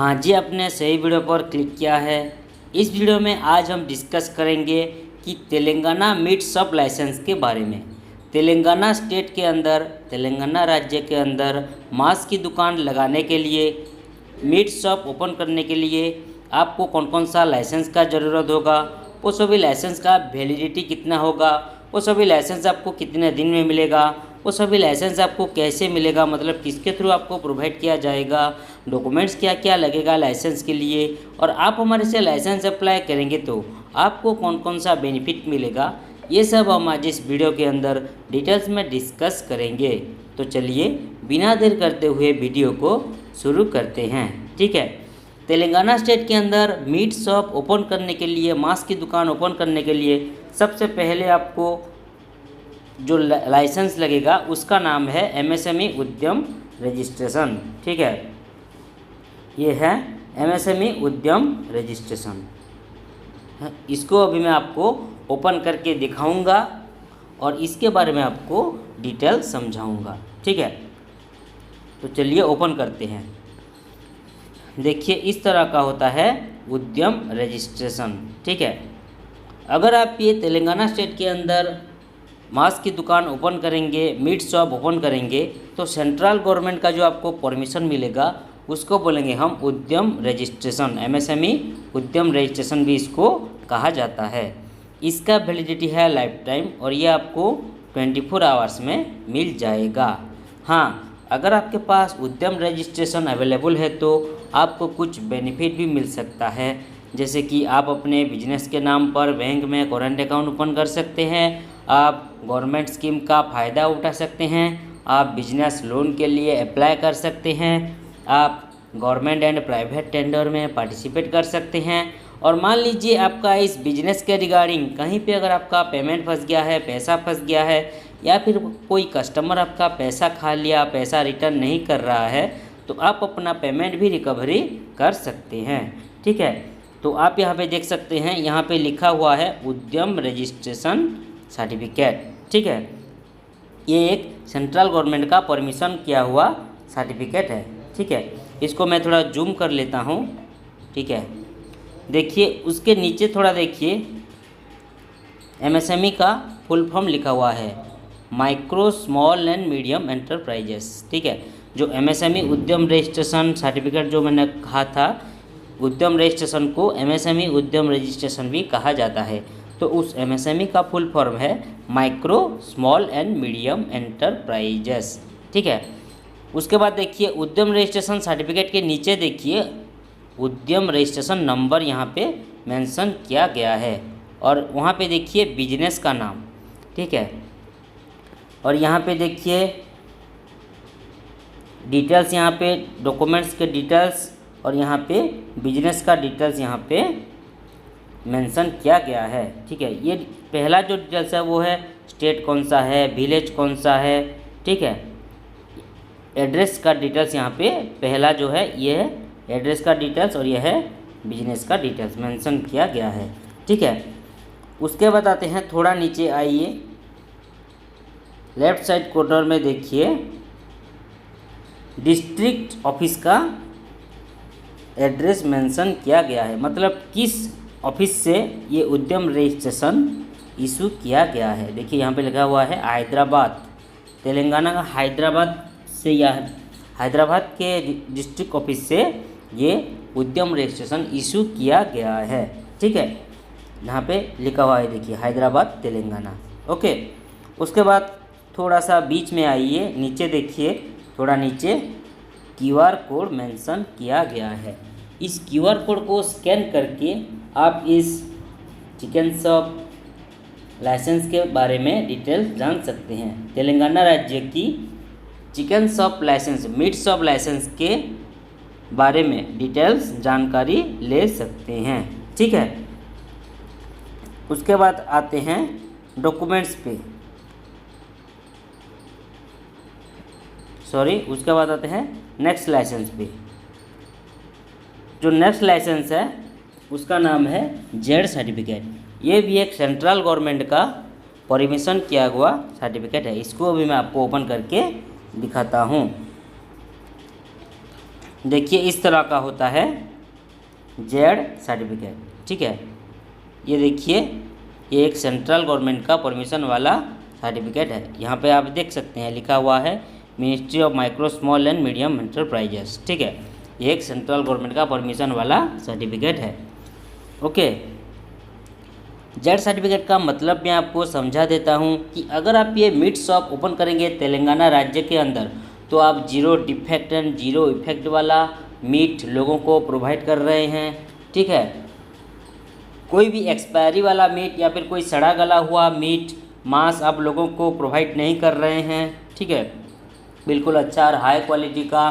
हाँ जी, आपने सही वीडियो पर क्लिक किया है। इस वीडियो में आज हम डिस्कस करेंगे कि तेलंगाना मीट शॉप लाइसेंस के बारे में। तेलंगाना स्टेट के अंदर, तेलंगाना राज्य के अंदर मांस की दुकान लगाने के लिए, मीट शॉप ओपन करने के लिए आपको कौन कौन सा लाइसेंस का ज़रूरत होगा, वो सभी लाइसेंस का वैलिडिटी कितना होगा, वो सभी लाइसेंस आपको कितने दिन में मिलेगा, वो सभी लाइसेंस आपको कैसे मिलेगा, मतलब किसके थ्रू आपको प्रोवाइड किया जाएगा, डॉक्यूमेंट्स क्या क्या लगेगा लाइसेंस के लिए, और आप हमारे से लाइसेंस अप्लाई करेंगे तो आपको कौन कौन सा बेनिफिट मिलेगा, ये सब हम आज इस वीडियो के अंदर डिटेल्स में डिस्कस करेंगे। तो चलिए बिना देर करते हुए वीडियो को शुरू करते हैं। ठीक है, तेलंगाना स्टेट के अंदर मीट शॉप ओपन करने के लिए, मांस की दुकान ओपन करने के लिए सबसे पहले आपको जो लाइसेंस लगेगा उसका नाम है एमएसएमई उद्यम रजिस्ट्रेशन। ठीक है, ये है एमएसएमई उद्यम रजिस्ट्रेशन। इसको अभी मैं आपको ओपन करके दिखाऊंगा और इसके बारे में आपको डिटेल समझाऊंगा। ठीक है, तो चलिए ओपन करते हैं। देखिए इस तरह का होता है उद्यम रजिस्ट्रेशन। ठीक है, अगर आप ये तेलंगाना स्टेट के अंदर मांस की दुकान ओपन करेंगे, मीट शॉप ओपन करेंगे, तो सेंट्रल गवर्नमेंट का जो आपको परमिशन मिलेगा उसको बोलेंगे हम उद्यम रजिस्ट्रेशन। एमएसएमई उद्यम रजिस्ट्रेशन भी इसको कहा जाता है। इसका वैलिडिटी है लाइफ टाइम और ये आपको 24 आवर्स में मिल जाएगा। हाँ, अगर आपके पास उद्यम रजिस्ट्रेशन अवेलेबल है तो आपको कुछ बेनिफिट भी मिल सकता है, जैसे कि आप अपने बिजनेस के नाम पर बैंक में करंट अकाउंट ओपन कर सकते हैं, आप गवर्नमेंट स्कीम का फ़ायदा उठा सकते हैं, आप बिजनेस लोन के लिए अप्लाई कर सकते हैं, आप गवर्नमेंट एंड प्राइवेट टेंडर में पार्टिसिपेट कर सकते हैं। और मान लीजिए आपका इस बिजनेस के रिगार्डिंग कहीं पे अगर आपका पेमेंट फंस गया है, पैसा फंस गया है, या फिर कोई कस्टमर आपका पैसा खा लिया, पैसा रिटर्न नहीं कर रहा है, तो आप अपना पेमेंट भी रिकवरी कर सकते हैं। ठीक है, तो आप यहाँ पे देख सकते हैं, यहाँ पे लिखा हुआ है उद्यम रजिस्ट्रेशन सर्टिफिकेट। ठीक है, ये एक सेंट्रल गवर्नमेंट का परमिशन किया हुआ सर्टिफिकेट है। ठीक है, इसको मैं थोड़ा जूम कर लेता हूँ। ठीक है, देखिए उसके नीचे थोड़ा देखिए, एमएसएमई का फुल फॉर्म लिखा हुआ है micro small and medium enterprises. ठीक है, जो एमएसएमई उद्यम रजिस्ट्रेशन सर्टिफिकेट जो मैंने कहा था, उद्यम रजिस्ट्रेशन को एमएसएमई उद्यम रजिस्ट्रेशन भी कहा जाता है। तो उस एमएसएमई का फुल फॉर्म है micro small and medium enterprises. ठीक है, उसके बाद देखिए उद्यम रजिस्ट्रेशन सर्टिफिकेट के नीचे देखिए उद्यम रजिस्ट्रेशन नंबर यहाँ पे मेंशन किया गया है, और वहाँ पे देखिए बिजनेस का नाम। ठीक है, और यहाँ पे देखिए डिटेल्स, यहाँ पे डॉक्यूमेंट्स के डिटेल्स और यहाँ पे बिजनेस का डिटेल्स यहाँ पे मेंशन किया गया है। ठीक है, ये पहला जो डिटेल्स है वो है स्टेट कौन सा है, विलेज कौन सा है। ठीक है, एड्रेस का डिटेल्स यहाँ पे पहला जो है ये है एड्रेस का डिटेल्स और ये है बिजनेस का डिटेल्स मेंशन किया गया है। ठीक है, उसके बाद आते हैं, थोड़ा नीचे आइए, लेफ्ट साइड कॉर्नर में देखिए डिस्ट्रिक्ट ऑफिस का एड्रेस मेंशन किया गया है, मतलब किस ऑफिस से ये उद्यम रजिस्ट्रेशन इशू किया गया है। देखिए यहाँ पे लिखा हुआ है हैदराबाद, तेलंगाना का हैदराबाद से, या हैदराबाद के डिस्ट्रिक्ट ऑफिस से ये उद्यम रजिस्ट्रेशन इशू किया गया है। ठीक है, यहाँ पे लिखा हुआ है देखिए हैदराबाद तेलंगाना। ओके, उसके बाद थोड़ा सा बीच में आइए, नीचे देखिए, थोड़ा नीचे क्यूआर कोड मेंशन किया गया है। इस क्यूआर कोड को स्कैन करके आप इस चिकन शॉप लाइसेंस के बारे में डिटेल जान सकते हैं। तेलंगाना राज्य की chicken shop licence, meat shop licence के बारे में डिटेल्स जानकारी ले सकते हैं। ठीक है, उसके बाद आते हैं डॉक्यूमेंट्स पे, उसके बाद आते हैं नेक्स्ट लाइसेंस पे। जो नेक्स्ट लाइसेंस है उसका नाम है जेड सर्टिफिकेट। ये भी एक सेंट्रल गवर्नमेंट का परमिशन किया हुआ सर्टिफिकेट है। इसको भी मैं आपको ओपन करके दिखाता हूँ। देखिए इस तरह का होता है जेड सर्टिफिकेट, ठीक है। ये देखिए ये एक सेंट्रल गवर्नमेंट का परमिशन वाला सर्टिफिकेट है। यहाँ पे आप देख सकते हैं लिखा हुआ है ministry of micro small and medium enterprises, ठीक है। ये एक सेंट्रल गवर्नमेंट का परमिशन वाला सर्टिफिकेट है। ओके, जेड सर्टिफिकेट का मतलब मैं आपको समझा देता हूँ कि अगर आप ये मीट शॉप ओपन करेंगे तेलंगाना राज्य के अंदर तो आप zero defect and zero effect वाला मीट लोगों को प्रोवाइड कर रहे हैं, ठीक है। कोई भी एक्सपायरी वाला मीट या फिर कोई सड़ा गला हुआ मीट मांस आप लोगों को प्रोवाइड नहीं कर रहे हैं, ठीक है। बिल्कुल अच्छा और हाई क्वालिटी का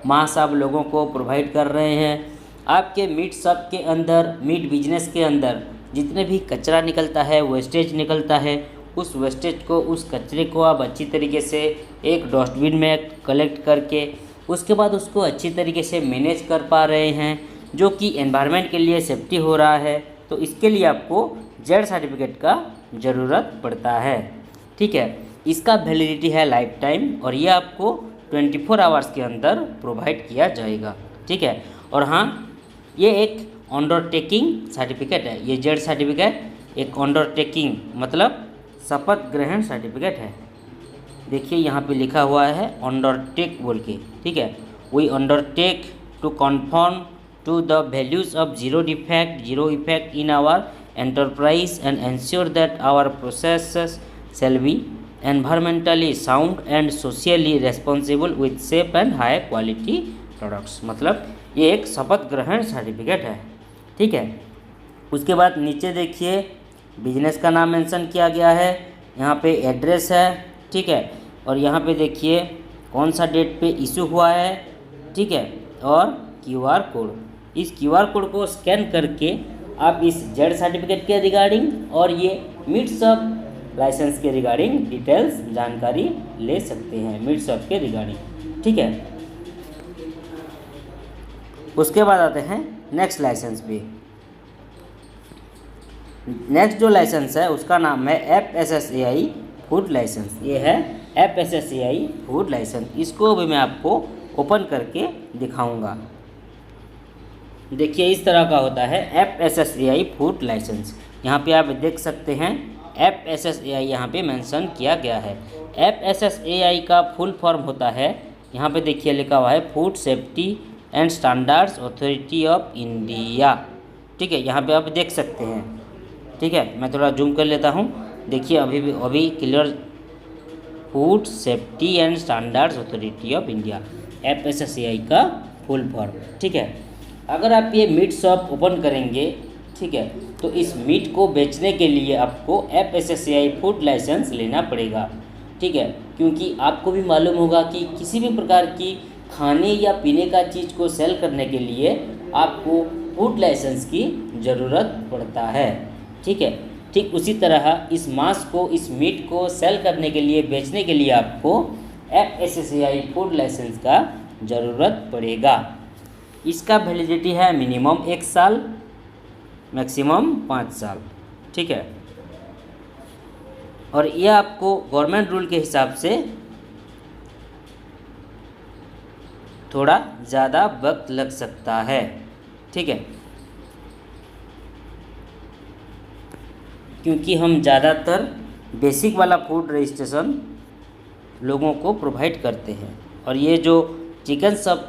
मांस आप लोगों को प्रोवाइड कर रहे हैं। आपके मीट शॉप के अंदर, मीट बिजनेस के अंदर जितने भी कचरा निकलता है, वेस्टेज निकलता है, उस वेस्टेज को, उस कचरे को आप अच्छी तरीके से एक डस्टबिन में कलेक्ट करके उसके बाद उसको अच्छी तरीके से मैनेज कर पा रहे हैं, जो कि एनवायरनमेंट के लिए सेफ्टी हो रहा है। तो इसके लिए आपको जेड सर्टिफिकेट का ज़रूरत पड़ता है, ठीक है। इसका वैलिडिटी है लाइफ टाइम और ये आपको 24 आवर्स के अंदर प्रोवाइड किया जाएगा, ठीक है। और हाँ, ये एक अंडरटेकिंग सर्टिफिकेट है। ये जेड सर्टिफिकेट एक अंडरटेकिंग मतलब शपथ ग्रहण सर्टिफिकेट है। देखिए यहाँ पे लिखा हुआ है अंडरटेक बोल के, ठीक है। We undertake to confirm to the values of zero defect, zero effect in our enterprise and ensure that our processes shall be environmentally sound and socially responsible with safe and high quality products। मतलब ये एक शपथ ग्रहण certificate है, ठीक है। उसके बाद नीचे देखिए बिजनेस का नाम मेंशन किया गया है, यहाँ पे एड्रेस है, ठीक है। और यहाँ पे देखिए कौन सा डेट पे इशू हुआ है, ठीक है। और QR कोड, इस QR कोड को स्कैन करके आप इस जेड सर्टिफिकेट के रिगार्डिंग और ये मीट शॉप लाइसेंस के रिगार्डिंग डिटेल्स जानकारी ले सकते हैं, मीट शॉप के रिगार्डिंग, ठीक है। उसके बाद आते हैं नेक्स्ट लाइसेंस पे। नेक्स्ट जो लाइसेंस है उसका नाम है FSSAI फूड लाइसेंस। ये है FSSAI फूड लाइसेंस। इसको भी मैं आपको ओपन करके दिखाऊंगा। देखिए इस तरह का होता है FSSAI फूड लाइसेंस। यहाँ पे आप देख सकते हैं FSSAI यहाँ पे मेंशन किया गया है। FSSAI का फुल फॉर्म होता है, यहाँ पे देखिए लिखा हुआ है food safety and standards authority of India, ठीक है। यहाँ पे आप देख सकते हैं, ठीक है। मैं थोड़ा जूम कर लेता हूँ। देखिए अभी clear, food safety and standards authority of India, FSSAI का फुल फॉर्म, ठीक है। अगर आप ये मीट शॉप ओपन करेंगे, ठीक है, तो इस मीट को बेचने के लिए आपको FSSAI फूड लाइसेंस लेना पड़ेगा, ठीक है। क्योंकि आपको भी मालूम होगा कि किसी भी प्रकार की खाने या पीने का चीज़ को सेल करने के लिए आपको फूड लाइसेंस की ज़रूरत पड़ता है, ठीक है। ठीक उसी तरह इस मांस को, इस मीट को सेल करने के लिए, बेचने के लिए आपको FSSAI फूड लाइसेंस का ज़रूरत पड़ेगा। इसका वैलिडिटी है मिनिमम 1 साल, मैक्सिमम 5 साल, ठीक है। और यह आपको गवर्नमेंट रूल के हिसाब से थोड़ा ज़्यादा वक्त लग सकता है, ठीक है। क्योंकि हम ज़्यादातर बेसिक वाला फूड रजिस्ट्रेशन लोगों को प्रोवाइड करते हैं और ये जो चिकन शॉप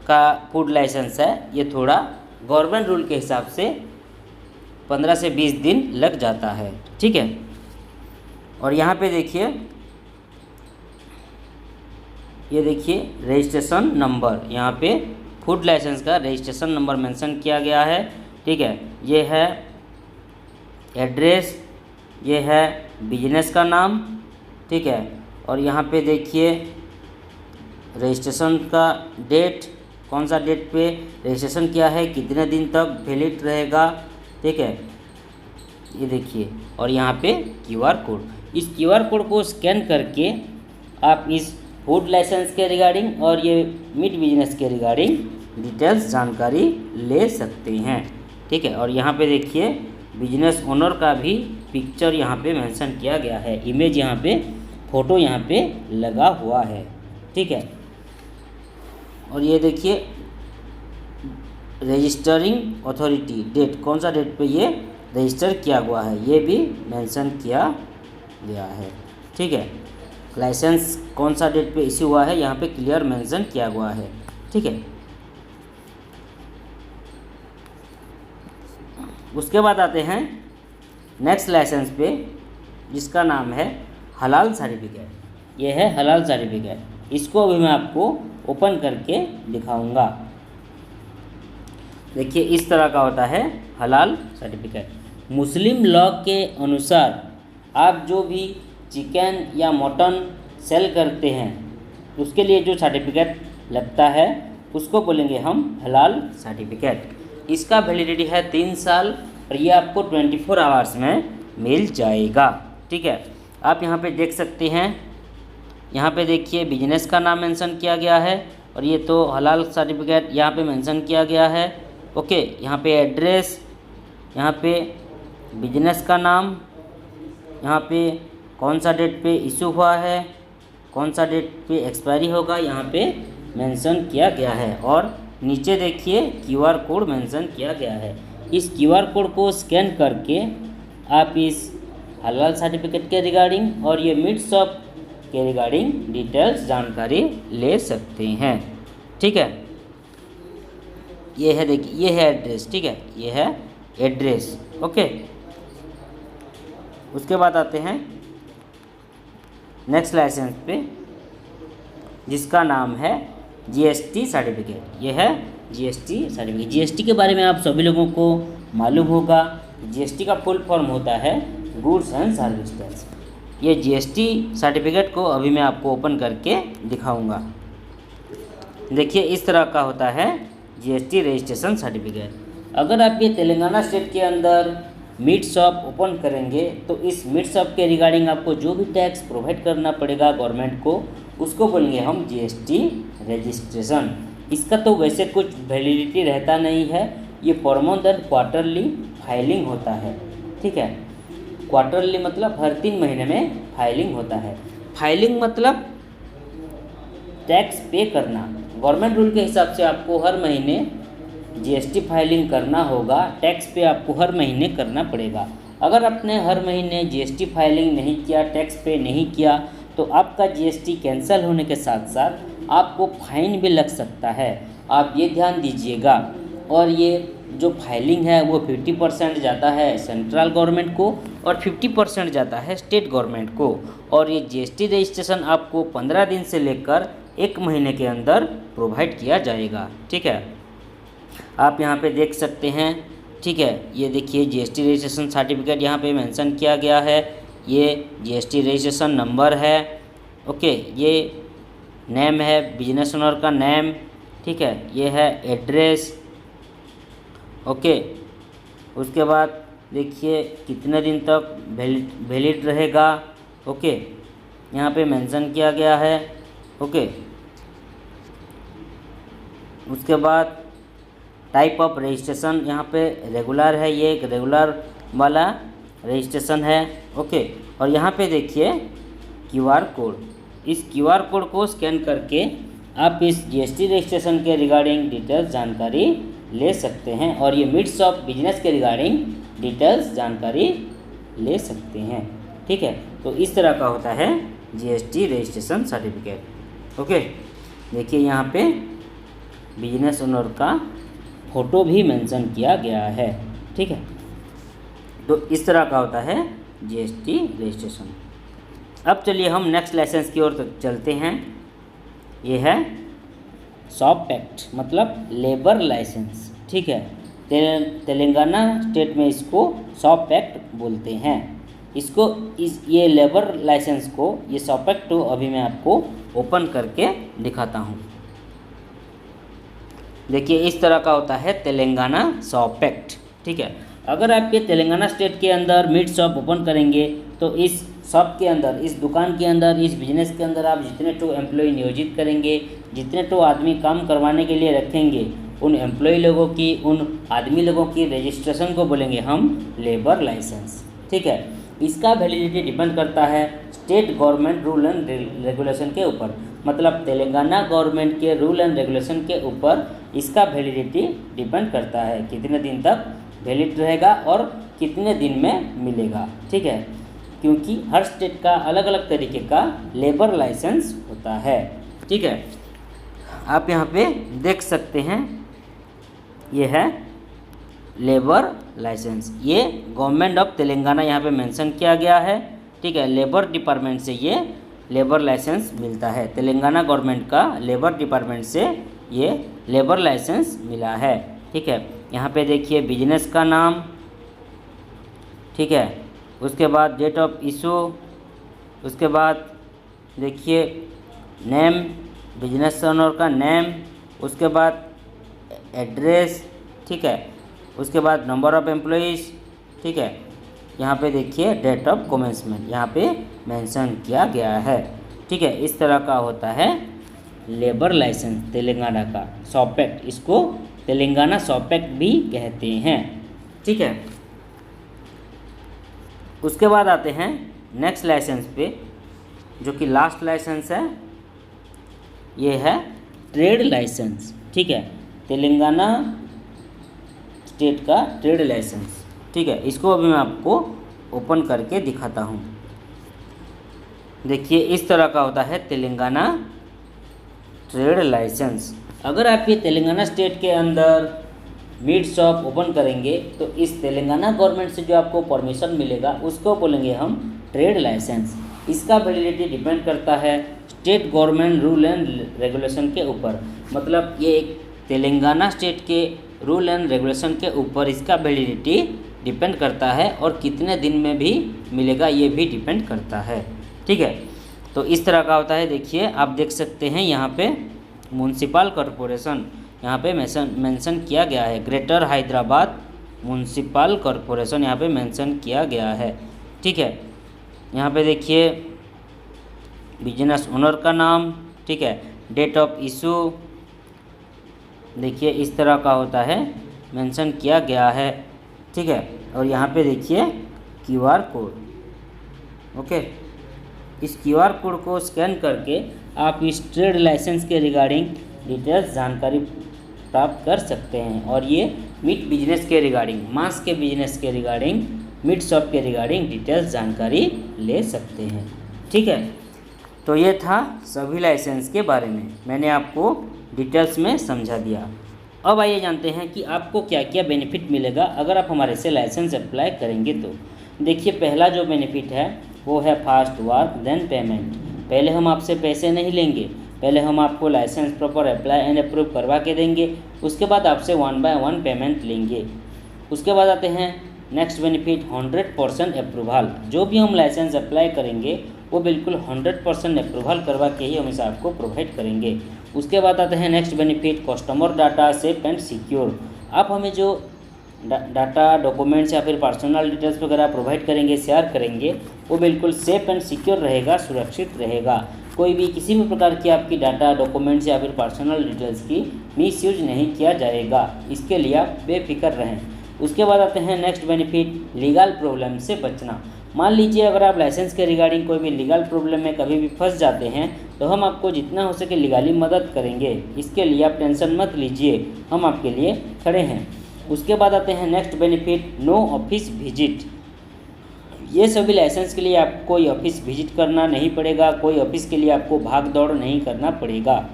का फूड लाइसेंस है ये थोड़ा गवर्नमेंट रूल के हिसाब से 15 से 20 दिन लग जाता है, ठीक है। और यहाँ पे देखिए, ये देखिए रजिस्ट्रेशन नंबर, यहाँ पे फूड लाइसेंस का रजिस्ट्रेशन नंबर मेंशन किया गया है, ठीक है। ये है एड्रेस, ये है बिजनेस का नाम, ठीक है। और यहाँ पे देखिए रजिस्ट्रेशन का डेट, कौन सा डेट पे रजिस्ट्रेशन किया है, कितने दिन तक वैलिड रहेगा, ठीक है। ये देखिए, और यहाँ पे QR कोड, इस QR कोड को स्कैन करके आप इस फूड लाइसेंस के रिगार्डिंग और ये मीट बिजनेस के रिगार्डिंग डिटेल्स जानकारी ले सकते हैं, ठीक है। और यहाँ पे देखिए बिजनेस ओनर का भी पिक्चर यहाँ पे मेंशन किया गया है, इमेज यहाँ पे, फ़ोटो यहाँ पे लगा हुआ है, ठीक है। और ये देखिए रजिस्टरिंग अथॉरिटी डेट, कौन सा डेट पे ये रजिस्टर किया हुआ है ये भी मेंशन किया गया है। ठीक है, लाइसेंस कौन सा डेट पे इश्यू हुआ है यहाँ पे क्लियर मेंशन किया हुआ है। ठीक है, उसके बाद आते हैं नेक्स्ट लाइसेंस पे जिसका नाम है हलाल सर्टिफिकेट। ये है हलाल सर्टिफिकेट, इसको अभी मैं आपको ओपन करके दिखाऊंगा। देखिए इस तरह का होता है हलाल सर्टिफिकेट। मुस्लिम लॉ के अनुसार आप जो भी चिकन या मटन सेल करते हैं उसके लिए जो सर्टिफिकेट लगता है उसको बोलेंगे हम हलाल सर्टिफिकेट। इसका वैलिडिटी है 3 साल और ये आपको 24 आवर्स में मिल जाएगा। ठीक है, आप यहाँ पे देख सकते हैं, यहाँ पे देखिए बिजनेस का नाम मेंशन किया गया है और ये तो हलाल सर्टिफिकेट यहाँ पे मेंशन किया गया है। ओके, यहाँ पे एड्रेस, यहाँ पे बिजनेस का नाम, यहाँ पे कौन सा डेट पे इशू हुआ है, कौन सा डेट पे एक्सपायरी होगा यहाँ पे मेंशन किया गया है और नीचे देखिए QR कोड मेंशन किया गया है। इस QR कोड को स्कैन करके आप इस हलाल सर्टिफिकेट के रिगार्डिंग और ये मीट शॉप के रिगार्डिंग डिटेल्स जानकारी ले सकते हैं। ठीक है, ये है देखिए, ये है एड्रेस। ठीक है, ये है एड्रेस। ओके, उसके बाद आते हैं नेक्स्ट लाइसेंस पे जिसका नाम है GST सर्टिफिकेट। ये है GST सर्टिफिकेट। GST के बारे में आप सभी लोगों को मालूम होगा। GST का फुल फॉर्म होता है गुड्स एंड सर्विस टैक्स। ये GST सर्टिफिकेट को अभी मैं आपको ओपन करके दिखाऊंगा। देखिए इस तरह का होता है GST रजिस्ट्रेशन सर्टिफिकेट। अगर आप ये तेलंगाना स्टेट के अंदर मीट शॉप ओपन करेंगे तो इस मीट शॉप के रिगार्डिंग आपको जो भी टैक्स प्रोवाइड करना पड़ेगा गवर्नमेंट को उसको बोलेंगे हम GST रजिस्ट्रेशन। इसका तो वैसे कुछ वैलिडिटी रहता नहीं है, ये per month and quarterly filing होता है। ठीक है, क्वार्टरली मतलब हर 3 महीने में फाइलिंग होता है। फाइलिंग मतलब टैक्स पे करना। गवर्नमेंट रूल के हिसाब से आपको हर महीने GST फाइलिंग करना होगा, टैक्स पे आपको हर महीने करना पड़ेगा। अगर आपने हर महीने GST फाइलिंग नहीं किया, टैक्स पे नहीं किया तो आपका GST कैंसिल होने के साथ साथ आपको फाइन भी लग सकता है। आप ये ध्यान दीजिएगा। और ये जो फाइलिंग है वो 50% जाता है सेंट्रल गवर्नमेंट को और 50% जाता है स्टेट गवर्नमेंट को। और ये GST रजिस्ट्रेशन आपको 15 दिन से लेकर 1 महीने के अंदर प्रोवाइड किया जाएगा। ठीक है, आप यहाँ पे देख सकते हैं। ठीक है, ये देखिए GST रजिस्ट्रेशन सर्टिफिकेट यहाँ पे मेंशन किया गया है। ये GST रजिस्ट्रेशन नंबर है। ओके, ये नेम है बिजनेस ओनर का नेम। ठीक है, ये है एड्रेस। ओके, उसके बाद देखिए कितने दिन तक वैलिड रहेगा। ओके, यहाँ पे मेंशन किया गया है। ओके, उसके बाद टाइप ऑफ रजिस्ट्रेशन यहाँ पे रेगुलर है, ये एक रेगुलर वाला रजिस्ट्रेशन है। ओके, और यहाँ पे देखिए QR कोड। इस QR कोड को स्कैन करके आप इस GST रजिस्ट्रेशन के रिगार्डिंग डिटेल्स जानकारी ले सकते हैं और ये मीट शॉप बिजनेस के रिगार्डिंग डिटेल्स जानकारी ले सकते हैं। ठीक है, तो इस तरह का होता है GST रजिस्ट्रेशन सर्टिफिकेट। ओके, देखिए यहाँ पे बिजनेस ओनर का फ़ोटो भी मेंशन किया गया है। ठीक है, तो इस तरह का होता है GST रजिस्ट्रेशन। अब चलिए हम नेक्स्ट लाइसेंस की ओर चलते हैं। ये है शॉप एक्ट मतलब लेबर लाइसेंस। ठीक है, तेलंगाना स्टेट में इसको शॉप एक्ट बोलते हैं। इसको ये लेबर लाइसेंस को, ये शॉप एक्ट को अभी मैं आपको ओपन करके दिखाता हूँ। देखिए इस तरह का होता है तेलंगाना शॉप एक्ट। ठीक है, अगर आप ये तेलंगाना स्टेट के अंदर मीट शॉप ओपन करेंगे तो इस शॉप के अंदर, इस दुकान के अंदर, इस बिजनेस के अंदर आप जितने तो एम्प्लॉय नियोजित करेंगे, जितने तो आदमी काम करवाने के लिए रखेंगे, उन एम्प्लॉय लोगों की, उन आदमी लोगों की रजिस्ट्रेशन को बोलेंगे हम लेबर लाइसेंस। ठीक है, इसका वैलिडिटी डिपेंड करता है state government rule and regulation के ऊपर। मतलब तेलंगाना गवर्नमेंट के रूल एंड रेगुलेशन के ऊपर इसका वैलिडिटी डिपेंड करता है, कितने दिन तक वैलिड रहेगा और कितने दिन में मिलेगा। ठीक है, क्योंकि हर स्टेट का अलग अलग तरीके का लेबर लाइसेंस होता है। ठीक है, आप यहाँ पे देख सकते हैं, ये है लेबर लाइसेंस, ये गवर्नमेंट ऑफ तेलंगाना यहाँ पे मेंशन किया गया है। ठीक है, लेबर डिपार्टमेंट से ये लेबर लाइसेंस मिलता है, तेलंगाना गवर्नमेंट का लेबर डिपार्टमेंट से ये लेबर लाइसेंस मिला है। ठीक है, यहाँ पे देखिए बिजनेस का नाम, ठीक है, उसके बाद डेट ऑफ इशू, उसके बाद देखिए नेम, बिजनेस ओनर का नेम, उसके बाद एड्रेस, ठीक है, उसके बाद नंबर ऑफ़ एम्प्लॉइज़। ठीक है, यहाँ पे देखिए डेट ऑफ कमेंसमेंट यहाँ पे मेंशन किया गया है। ठीक है, इस तरह का होता है लेबर लाइसेंस तेलंगाना का, सॉपेक्ट, इसको तेलंगाना सॉपेक्ट भी कहते हैं। ठीक है, उसके बाद आते हैं नेक्स्ट लाइसेंस पे, जो कि लास्ट लाइसेंस है, ये है ट्रेड लाइसेंस। ठीक है, तेलंगाना स्टेट का ट्रेड लाइसेंस। ठीक है, इसको अभी मैं आपको ओपन करके दिखाता हूँ। देखिए इस तरह का होता है तेलंगाना ट्रेड लाइसेंस। अगर आप ये तेलंगाना स्टेट के अंदर मीट शॉप ओपन करेंगे तो इस तेलंगाना गवर्नमेंट से जो आपको परमिशन मिलेगा उसको बोलेंगे हम ट्रेड लाइसेंस। इसका वैलिडिटी डिपेंड करता है state government rule and regulation के ऊपर, मतलब ये एक तेलंगाना स्टेट के रूल एंड रेगुलेशन के ऊपर इसका वैलिडिटी डिपेंड करता है, और कितने दिन में भी मिलेगा ये भी डिपेंड करता है। ठीक है, तो इस तरह का होता है। देखिए आप देख सकते हैं यहाँ पे म्युनिसिपल कॉरपोरेशन यहाँ पे मेंशन किया गया है, ग्रेटर हैदराबाद म्युनिसिपल कॉरपोरेशन यहाँ पे मेंशन किया गया है। ठीक है, यहाँ पे देखिए बिजनेस ओनर का नाम, ठीक है, डेट ऑफ इशू, देखिए इस तरह का होता है, मेंशन किया गया है। ठीक है, और यहाँ पे देखिए क्यूआर कोड, ओके, इस क्यूआर कोड को स्कैन करके आप इस ट्रेड लाइसेंस के रिगार्डिंग डिटेल्स जानकारी प्राप्त कर सकते हैं, और ये मीट बिजनेस के रिगार्डिंग, मांस के बिजनेस के रिगार्डिंग, मीट शॉप के रिगार्डिंग डिटेल्स जानकारी ले सकते हैं। ठीक है, तो ये था सभी लाइसेंस के बारे में, मैंने आपको डिटेल्स में समझा दिया। अब आइए जानते हैं कि आपको क्या क्या बेनिफिट मिलेगा अगर आप हमारे से लाइसेंस अप्लाई करेंगे तो। देखिए पहला जो बेनिफिट है वो है फास्ट वर्क देन पेमेंट। पहले हम आपसे पैसे नहीं लेंगे, पहले हम आपको licence proper apply and approve करवा के देंगे, उसके बाद आपसे 1 बाय 1 पेमेंट लेंगे। उसके बाद आते हैं नेक्स्ट बेनिफिट 100% अप्रूवल। जो भी हम लाइसेंस अप्लाई करेंगे वो बिल्कुल 100% अप्रूवल करवा के ही हमेशा आपको प्रोवाइड करेंगे। उसके बाद आते हैं next benefit customer data safe and secure. आप हमें जो डाटा, डॉक्यूमेंट्स या फिर पर्सनल डिटेल्स वगैरह प्रोवाइड करेंगे, शेयर करेंगे, वो बिल्कुल सेफ एंड सिक्योर रहेगा, सुरक्षित रहेगा। कोई भी किसी भी प्रकार की आपकी डाटा, डॉक्यूमेंट्स या फिर पर्सनल डिटेल्स की मिसयूज नहीं किया जाएगा, इसके लिए आप बेफिक्र रहें। उसके बाद आते हैं नेक्स्ट बेनिफिट लीगल प्रॉब्लम से बचना। मान लीजिए अगर आप लाइसेंस के रिगार्डिंग कोई भी लीगल प्रॉब्लम में कभी भी फंस जाते हैं तो हम आपको जितना हो सके लीगली मदद करेंगे, इसके लिए आप टेंशन मत लीजिए, हम आपके लिए खड़े हैं। उसके बाद आते हैं next benefit no office visit. ये सभी लाइसेंस के लिए आपको कोई ऑफिस विजिट करना नहीं पड़ेगा, कोई ऑफिस के लिए आपको भाग दौड़ नहीं करना पड़ेगा,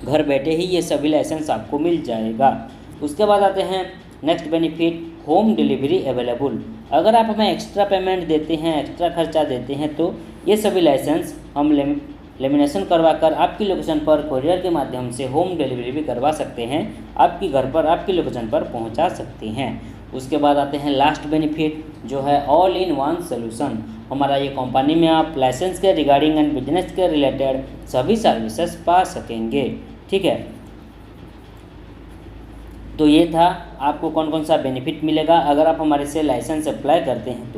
घर बैठे ही ये सभी लाइसेंस आपको मिल जाएगा। उसके बाद आते हैं next benefit home delivery available. अगर आप हमें एक्स्ट्रा पेमेंट देते हैं, एक्स्ट्रा खर्चा देते हैं तो ये सभी लाइसेंस हम लेमिनेशन करवा कर आपकी लोकेशन पर कोरियर के माध्यम से होम डिलीवरी भी करवा सकते हैं, आपकी घर पर, आपकी लोकेशन पर पहुंचा सकते हैं। उसके बाद आते हैं लास्ट बेनिफिट जो है ऑल इन वन सोल्यूशन। हमारा ये कंपनी में आप लाइसेंस के रिगार्डिंग एंड बिजनेस के रिलेटेड सभी सर्विसेज पा सकेंगे। ठीक है, तो ये था आपको कौन कौन सा बेनिफिट मिलेगा अगर आप हमारे से लाइसेंस अप्लाई करते हैं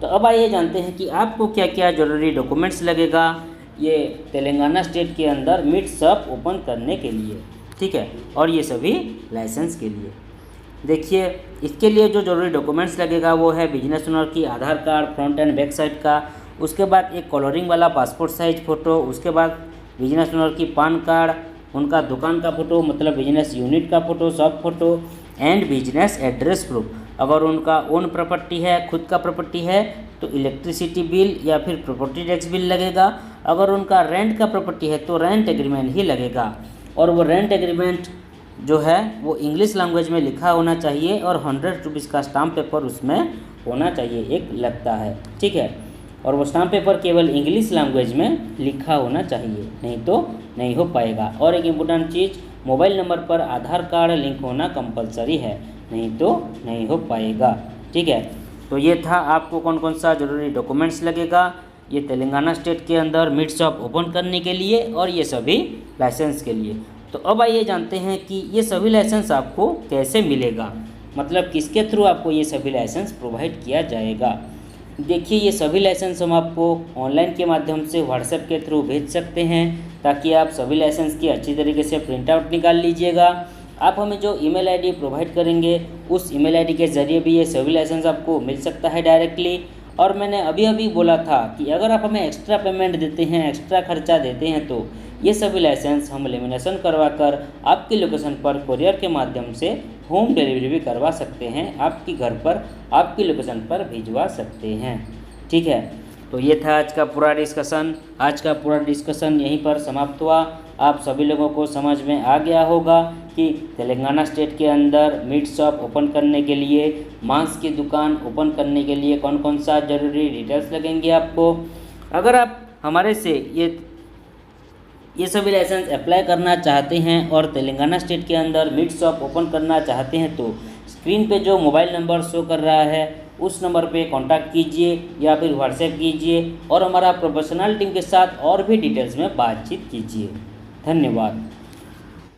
तो अब आइए जानते हैं कि आपको क्या क्या ज़रूरी डॉक्यूमेंट्स लगेगा ये तेलंगाना स्टेट के अंदर मीट शॉप ओपन करने के लिए। ठीक है, और ये सभी लाइसेंस के लिए। देखिए इसके लिए जो ज़रूरी डॉक्यूमेंट्स लगेगा वो है बिजनेस ओनर की Aadhaar card front and back side का, उसके बाद एक कलरिंग वाला पासपोर्ट साइज फ़ोटो, उसके बाद बिजनेस ओनर की पान कार्ड, उनका दुकान का फ़ोटो मतलब बिजनेस यूनिट का photo, shop photo and business address proof. अगर उनका ओन प्रॉपर्टी है, खुद का प्रॉपर्टी है, तो इलेक्ट्रिसिटी बिल या फिर प्रॉपर्टी टैक्स बिल लगेगा। अगर उनका रेंट का प्रॉपर्टी है तो रेंट एग्रीमेंट ही लगेगा, और वो रेंट एग्रीमेंट जो है वो इंग्लिश लैंग्वेज में लिखा होना चाहिए और 100 रुपीज़ का स्टाम्प पेपर उसमें होना चाहिए, एक लगता है, ठीक है। और वो स्टाम्प पेपर केवल इंग्लिश लैंग्वेज में लिखा होना चाहिए, नहीं तो नहीं हो पाएगा। और एक इम्पोर्टेंट चीज़, मोबाइल नंबर पर आधार कार्ड लिंक होना कंपलसरी है, नहीं तो नहीं हो पाएगा, ठीक है। तो ये था आपको कौन कौन सा ज़रूरी डॉक्यूमेंट्स लगेगा ये तेलंगाना स्टेट के अंदर मीट शॉप ओपन करने के लिए और ये सभी लाइसेंस के लिए। तो अब आइए जानते हैं कि ये सभी लाइसेंस आपको कैसे मिलेगा, मतलब किसके थ्रू आपको ये सभी लाइसेंस प्रोवाइड किया जाएगा। देखिए, ये सभी लाइसेंस हम आपको ऑनलाइन के माध्यम से व्हाट्सएप के थ्रू भेज सकते हैं, ताकि आप सभी लाइसेंस की अच्छी तरीके से प्रिंट आउट निकाल लीजिएगा। आप हमें जो ईमेल आईडी प्रोवाइड करेंगे उस ईमेल आईडी के ज़रिए भी ये सभी लाइसेंस आपको मिल सकता है डायरेक्टली। और मैंने अभी बोला था कि अगर आप हमें एक्स्ट्रा पेमेंट देते हैं, एक्स्ट्रा खर्चा देते हैं, तो ये सभी लाइसेंस हम लेमिनेशन करवाकर आपकी लोकेशन पर कोरियर के माध्यम से होम डिलीवरी भी करवा सकते हैं, आपकी घर पर आपकी लोकेशन पर भिजवा सकते हैं, ठीक है। तो ये था आज का पूरा डिस्कशन यहीं पर समाप्त हुआ। आप सभी लोगों को समझ में आ गया होगा कि तेलंगाना स्टेट के अंदर मीट शॉप ओपन करने के लिए, मांस की दुकान ओपन करने के लिए कौन कौन सा ज़रूरी डिटेल्स लगेंगे आपको। अगर आप हमारे से ये सभी लाइसेंस अप्लाई करना चाहते हैं और तेलंगाना स्टेट के अंदर मीट शॉप ओपन करना चाहते हैं, तो स्क्रीन पे जो मोबाइल नंबर शो कर रहा है उस नंबर पे कांटेक्ट कीजिए या फिर व्हाट्सएप कीजिए और हमारा प्रोफेशनल टीम के साथ और भी डिटेल्स में बातचीत कीजिए। धन्यवाद।